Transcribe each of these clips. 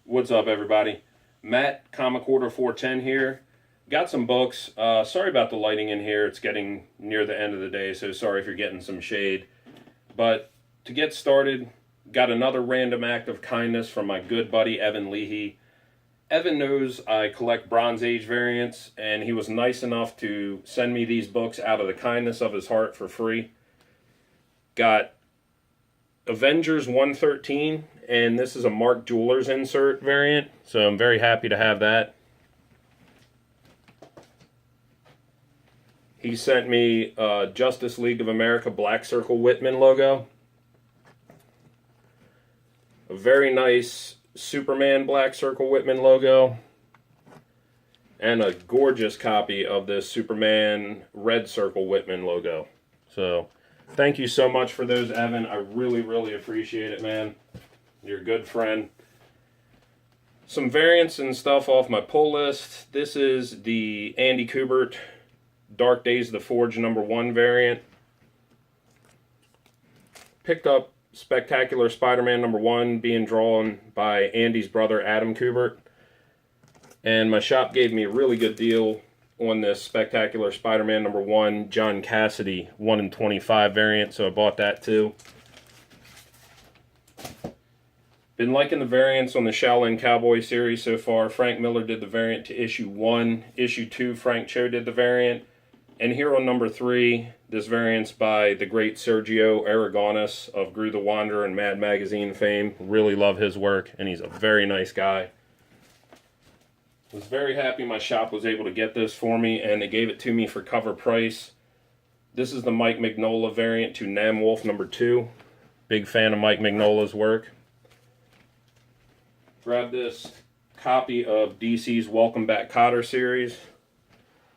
What's up, everybody? Matt, Comic Order 410 here. Got some books. Sorry about the lighting in here. It's getting near the end of the day, so sorry if you're getting some shade. But to get started, got another random act of kindness from my good buddy Evan Leahy. Evan knows I collect Bronze Age variants, and he was nice enough to send me these books out of the kindness of his heart for free. Got Avengers 113, and this is a Mark Jewelers insert variant, so I'm very happy to have that. He sent me Justice League of America Black Circle Whitman logo. A very nice Superman Black Circle Whitman logo. And a gorgeous copy of this Superman Red Circle Whitman logo. So, thank you so much for those, Evan. I really, really appreciate it, man. You're a good friend. Some variants and stuff off my pull list. This is the Andy Kubert Dark Days of the Forge #1 variant. Picked up Spectacular Spider-Man #1 being drawn by Andy's brother Adam Kubert. And my shop gave me a really good deal on this Spectacular Spider-Man #1 John Cassidy 1 in 25 variant, so I bought that too. Been liking the variants on the Shaolin Cowboy series so far. Frank Miller did the variant to issue 1. Issue 2, Frank Cho did the variant. And here on #3, this variant's by the great Sergio Aragonis of Gru the Wanderer and Mad Magazine fame. Really love his work, and he's a very nice guy. Was very happy my shop was able to get this for me, and they gave it to me for cover price. This is the Mike Mignola variant to Namwolf #2. Big fan of Mike Mignola's work. Grab this copy of DC's Welcome Back Kotter series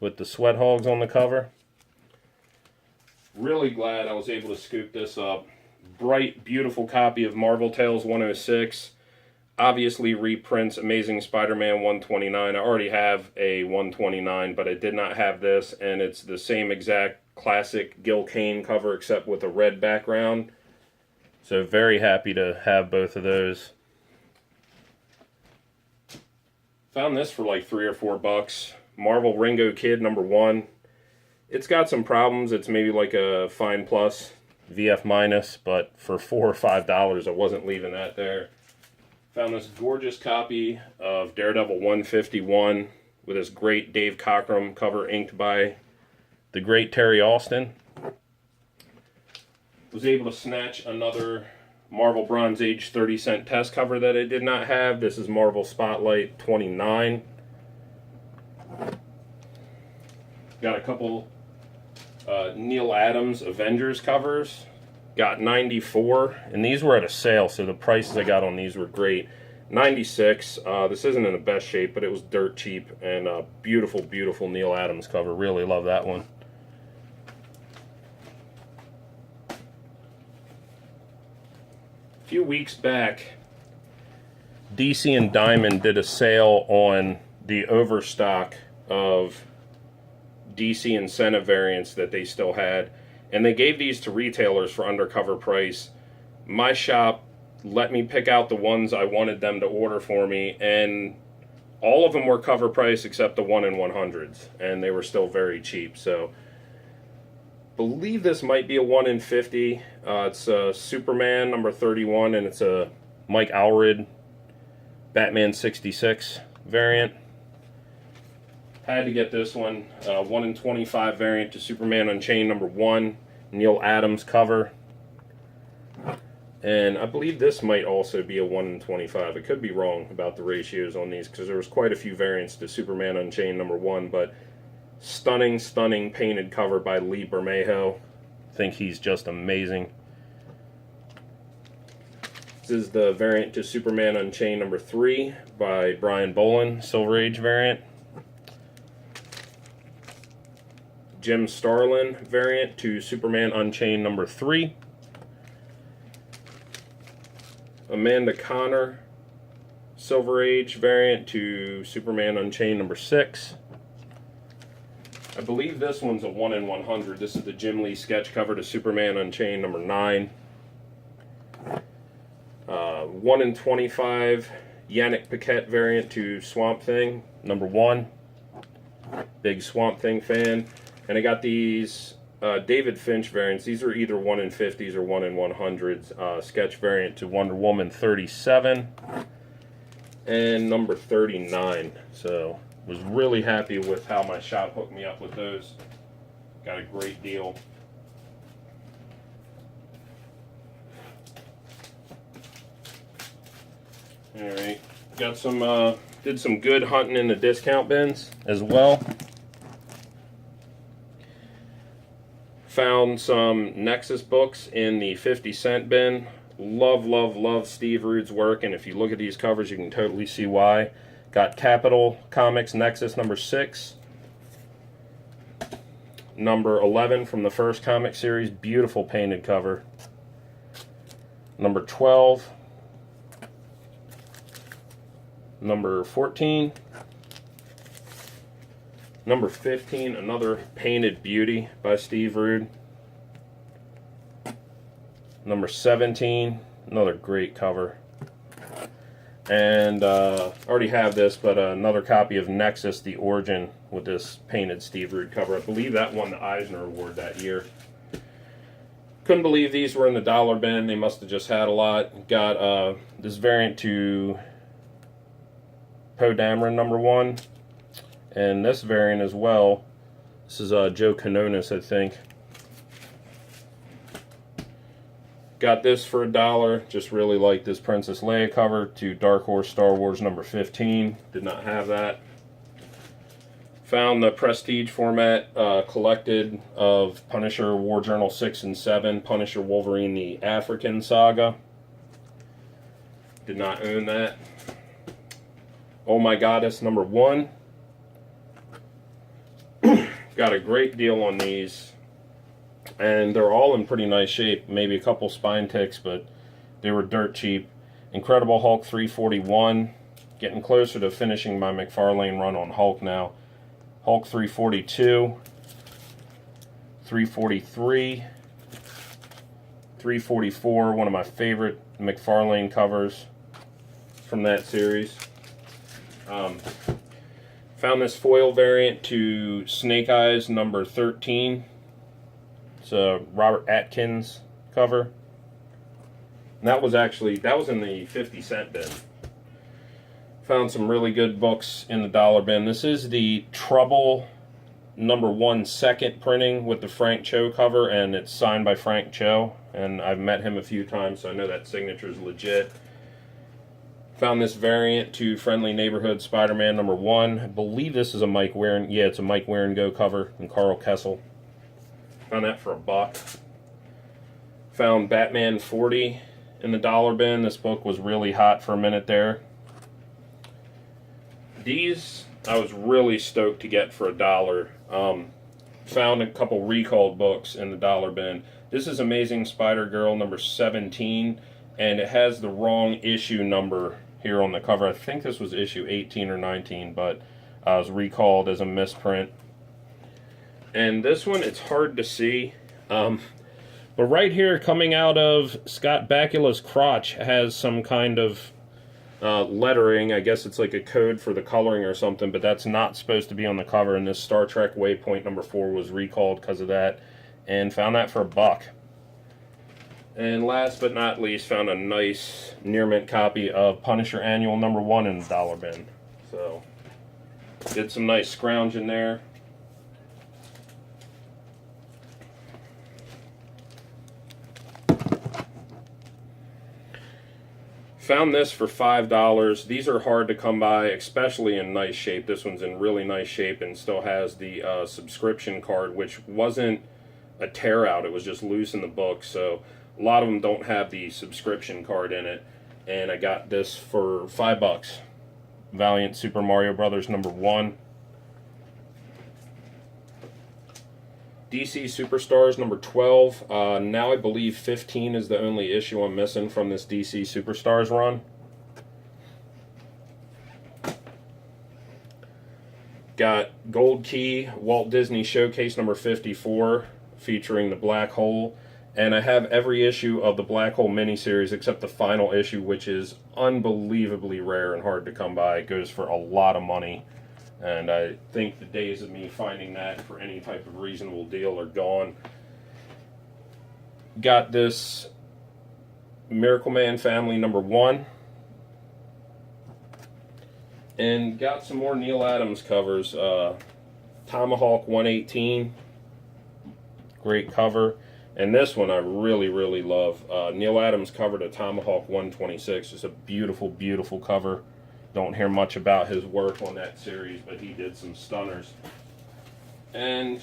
with the Sweat Hogs on the cover. Really glad I was able to scoop this up. Bright, beautiful copy of Marvel Tales 106. Obviously reprints Amazing Spider-Man 129. I already have a 129, but I did not have this, and it's the same exact classic Gil Kane cover except with a red background. So very happy to have both of those. Found this for like $3 or $4. Marvel Ringo Kid #1. It's got some problems. It's maybe like a Fine Plus, VF minus, but for $4 or $5, I wasn't leaving that there. Found this gorgeous copy of Daredevil 151 with this great Dave Cockrum cover inked by the great Terry Austin. Was able to snatch another Marvel Bronze Age 30-cent test cover that I did not have. This is Marvel Spotlight 29. Got a couple Neil Adams Avengers covers. Got 94, and these were at a sale, so the prices I got on these were great. 96. This isn't in the best shape, but it was dirt cheap, and a beautiful, beautiful Neil Adams cover. Really love that one. A few weeks back, DC and Diamond did a sale on the overstock of DC incentive variants that they still had, and they gave these to retailers for undercover price. My shop let me pick out the ones I wanted them to order for me, and all of them were cover price except the 1 in 100s, and they were still very cheap. So believe this might be a 1 in 50. It's a Superman #31, and it's a Mike Allred Batman 66 variant. Had to get this one. 1 in 25 variant to Superman Unchained #1. Neil Adams cover. And I believe this might also be a 1 in 25. I could be wrong about the ratios on these because there was quite a few variants to Superman Unchained #1, but stunning, stunning painted cover by Lee Bermejo. I think he's just amazing. This is the variant to Superman Unchained #3 by Brian Bolin, Silver Age variant. Jim Starlin variant to Superman Unchained #3. Amanda Connor Silver Age variant to Superman Unchained #6. I believe this one's a 1 in 100. This is the Jim Lee sketch cover to Superman Unchained #9. 1 in 25 Yannick Paquette variant to Swamp Thing, number 1. Big Swamp Thing fan. And I got these David Finch variants. These are either 1 in 50s or 1 in 100s. Sketch variant to Wonder Woman 37 and number 39. So was really happy with how my shop hooked me up with those. Got a great deal. Alright, got some, did some good hunting in the discount bins as well. Found some Nexus books in the 50-cent bin. Love, love, love Steve Rude's work, and if you look at these covers, you can totally see why. Got Capital Comics Nexus number 6. Number 11 from the first comic series, beautiful painted cover. Number 12. Number 14. Number 15, another painted beauty by Steve Rude. Number 17, another great cover. And I already have this, but another copy of Nexus, The Origin, with this painted Steve Rude cover. I believe that won the Eisner Award that year. Couldn't believe these were in the dollar bin. They must have just had a lot. Got this variant to Poe Dameron number 1. And this variant as well. This is Joe Quinones, I think. Got this for $1. Just really like this Princess Leia cover to Dark Horse Star Wars number 15. Did not have that. Found the Prestige format collected of Punisher War Journal 6 and 7. Punisher Wolverine the African Saga. Did not own that. Oh My Goddess number 1. Got a great deal on these, and they're all in pretty nice shape. Maybe a couple spine ticks, but they were dirt cheap. Incredible Hulk 341. Getting closer to finishing my McFarlane run on Hulk now. Hulk 342. 343. 344, one of my favorite McFarlane covers from that series. Found this foil variant to Snake Eyes number 13. It's a Robert Atkins cover. And that was in the 50-cent bin. Found some really good books in the dollar bin. This is the Trouble number 1 second printing with the Frank Cho cover, and it's signed by Frank Cho. And I've met him a few times, so I know that signature is legit. Found this variant to Friendly Neighborhood Spider-Man number 1. I believe this is a Mike Warren. Yeah, it's a Mike Warren cover and Carl Kessel. Found that for $1. Found Batman 40 in the dollar bin. This book was really hot for a minute there. These I was really stoked to get for $1. Found a couple recalled books in the dollar bin. This is Amazing Spider-Girl number 17, and it has the wrong issue number here on the cover. I think this was issue 18 or 19, but I was recalled as a misprint. And this one, it's hard to see. But right here, coming out of Scott Bakula's crotch, has some kind of lettering. I guess it's like a code for the coloring or something, but that's not supposed to be on the cover. And this Star Trek Waypoint number 4 was recalled because of that. And found that for $1. And last but not least, found a nice near mint copy of Punisher Annual number 1 in the dollar bin. So, did some nice scrounging there. Found this for $5. These are hard to come by, especially in nice shape. This one's in really nice shape and still has the subscription card, which wasn't a tear out. It was just loose in the book, so a lot of them don't have the subscription card in it. And I got this for $5. Valiant Super Mario Brothers number 1. DC Superstars number 12. Now I believe 15 is the only issue I'm missing from this DC Superstars run. Got Gold Key Walt Disney Showcase number 54, featuring the Black Hole And I have every issue of the Black Hole miniseries except the final issue, which is unbelievably rare and hard to come by. It goes for a lot of money. And I think the days of me finding that for any type of reasonable deal are gone. Got this Miracle Man Family #1. And got some more Neal Adams covers. Tomahawk 118. Great cover. And this one I really, really love. Neal Adams covered a Tomahawk 126. It's a beautiful, beautiful cover. Don't hear much about his work on that series, but he did some stunners. And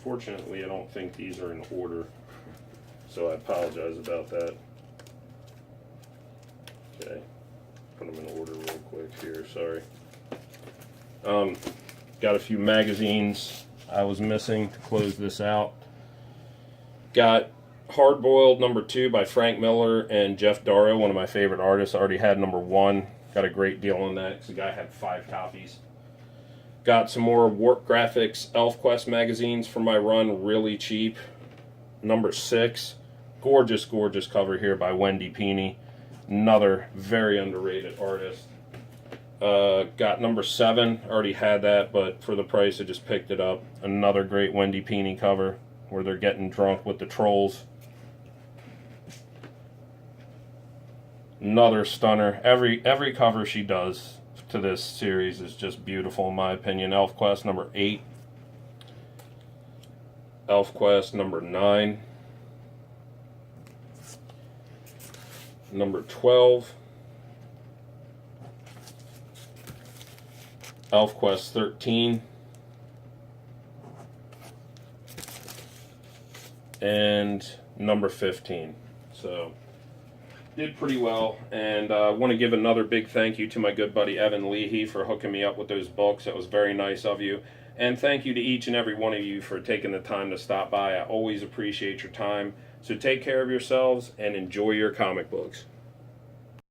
fortunately, I don't think these are in order, so I apologize about that. Okay, put them in order real quick here, sorry. Got a few magazines I was missing to close this out. Got Hardboiled #2 by Frank Miller and Jeff Dario, one of my favorite artists. I already had #1. Got a great deal on that because the guy had 5 copies. Got some more Warp Graphics ElfQuest magazines for my run, really cheap. #6. Gorgeous, gorgeous cover here by Wendy Peeney. Another very underrated artist. Got #7. Already had that, but for the price I just picked it up. Another great Wendy Peeney cover where they're getting drunk with the trolls. Another stunner. Every cover she does to this series is just beautiful in my opinion. ElfQuest #8. ElfQuest #9. #12. ElfQuest 13. And #15. So did pretty well, and I want to give another big thank you to my good buddy Evan Leahy for hooking me up with those books. That was very nice of you, and thank you to each and every one of you for taking the time to stop by. I always appreciate your time. So take care of yourselves and enjoy your comic books.